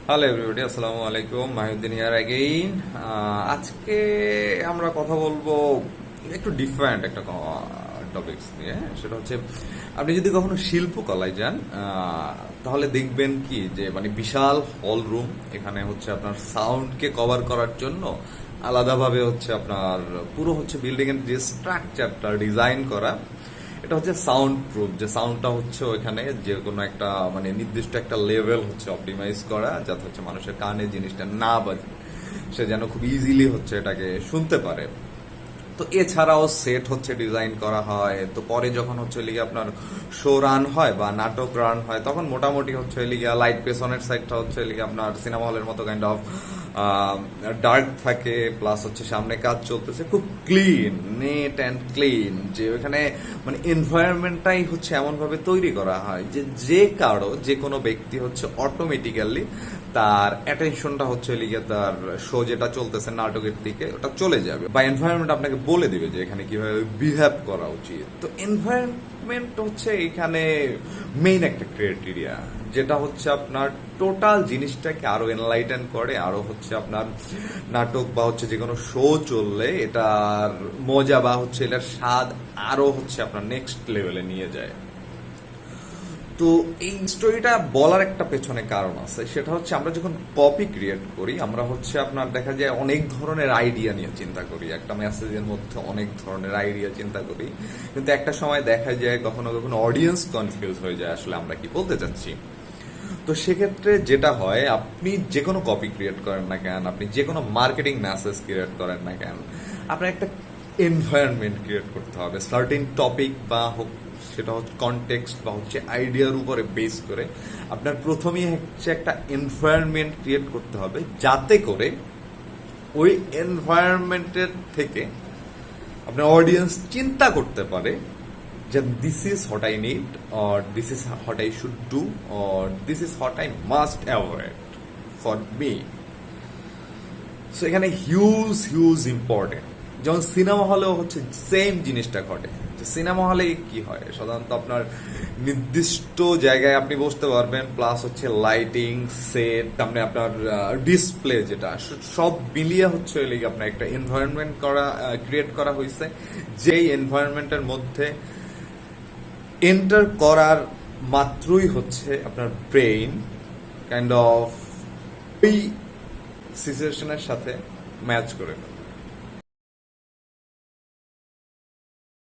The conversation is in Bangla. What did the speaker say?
হ্যালো এভরিবডি, আসসালামু আলাইকুম। Mahiuddin here again. আজকে আমরা কথা বলবো একটু ডিফারেন্ট একটা টপিকস নিয়ে। সেটা হচ্ছে, আপনি যদি কখনো শিল্পকলায় যান তাহলে দেখবেন কি যে মানে বিশাল হল রুম, এখানে হচ্ছে আপনার সাউন্ডকে কভার করার জন্য আলাদাভাবে হচ্ছে আপনার পুরো হচ্ছে বিল্ডিং এর যে স্ট্রাকচারটা ডিজাইন করা, এটা হচ্ছে সাউন্ড প্রুফ। যে সাউন্ডটা হচ্ছে ওইখানে যে কোনো একটা মানে নির্দিষ্ট একটা লেভেল হচ্ছে অপটিমাইজ করা, যাতে হচ্ছে মানুষের কানে জিনিসটা না বাজে, সে যেন খুব ইজিলি হচ্ছে এটাকে শুনতে পারে। তো এছাড়াও সেট হচ্ছে ডিজাইন করা হয়। তো পরে যখন হচ্ছে লিগে আপনার শো রান হয় বা নাটক রান হয়, তখন মোটামুটি হচ্ছে লিগে লাইট পেছনের সাইডটা হচ্ছে লিগে আপনার সিনেমা হলের মতো কাইন্ড অফ ডার্ক থাকে, প্লাস হচ্ছে সামনে কাজ চলতেছে, খুব ক্লিন, নেট অ্যান্ড ক্লিন। যে ওখানে মানে এনভায়রনমেন্টটাই হচ্ছে এমনভাবে তৈরি করা হয় যে যে কারো যে কোনো ব্যক্তি হচ্ছে অটোমেটিক্যালি তার অ্যাটেনশনটা হচ্ছে লিগে তার শো যেটা চলতেছে নাটকের দিকে ওটা চলে যাবে, বা এনভায়রনমেন্ট আপনাকে বলে দিবে যে এখানে কিভাবে বিহেভ করা উচিত। তো এনভায়রনমেন্ট হচ্ছে এখানে মেইন একটা ক্রাইটেরিয়া, যেটা হচ্ছে আপনার টোটাল জিনিসটাকে আরো এনলাইটেন করে, আরো হচ্ছে আপনার নাটক বা হচ্ছে যে কোনো শো চললে এটার মজা বা হচ্ছে এটার স্বাদ আরো হচ্ছে আপনার নেক্সট লেভেলে নিয়ে যায়। তো এই স্টোরিটা বলার একটা পেছনে কারণ আছে, সেটা হচ্ছে আমরা যখন কপি ক্রিয়েট করি, আমরা হচ্ছে আপনার দেখা যায় অনেক ধরনের আইডিয়া নিয়ে চিন্তা করি, একটা মেসেজের মধ্যে অনেক ধরনের আইডিয়া চিন্তা করি, কিন্তু একটা সময় দেখা যায় কখনো কখনো অডিয়েন্স কনফিউজ হয়ে যায় আসলে আমরা কি বলতে চাচ্ছি। তো সেক্ষেত্রে যেটা হয়, আপনি যে কোনো কপি ক্রিয়েট করেন না কেন, আপনি যে কোনো মার্কেটিং মেসেজ ক্রিয়েট করেন না কেন, আপনার একটা এনভায়রনমেন্ট ক্রিয়েট করতে হবে সার্টেন টপিক বা হোক, সেটা হচ্ছে কনটেক্সট বা হচ্ছে আইডিয়ার উপরে বেস করে আপনার প্রথমেই হচ্ছে একটা এনভায়রনমেন্ট ক্রিয়েট করতে হবে, যাতে করে ওই এনভায়রনমেন্টের থেকে আপনার অডিয়েন্স চিন্তা করতে পারে যে this is what I need, or this is what I should do, or this is what I must avoid for me. So এখানে হিউজ হিউজ ইম্পর্টেন্ট। যেমন সিনেমা হলেও হচ্ছে সেম জিনিসটা ঘটে। সিনেমা হলে কি হয়, সাধারণত আপনার নির্দিষ্ট জায়গায় আপনি বসতে পারবেন, প্লাস হচ্ছে লাইটিং, সেট, সামনে আপনার ডিসপ্লে, যেটা সব মিলিয়ে হচ্ছে আপনার একটা এনভায়রনমেন্ট ক্রিয়েট করা হয়েছে, যেই এনভায়রনমেন্টের মধ্যে এন্টার করার মাত্রই হচ্ছে আপনার ব্রেইন কাইন্ড অফ ওই সিচুয়েশনের সাথে ম্যাচ করে ফেলে।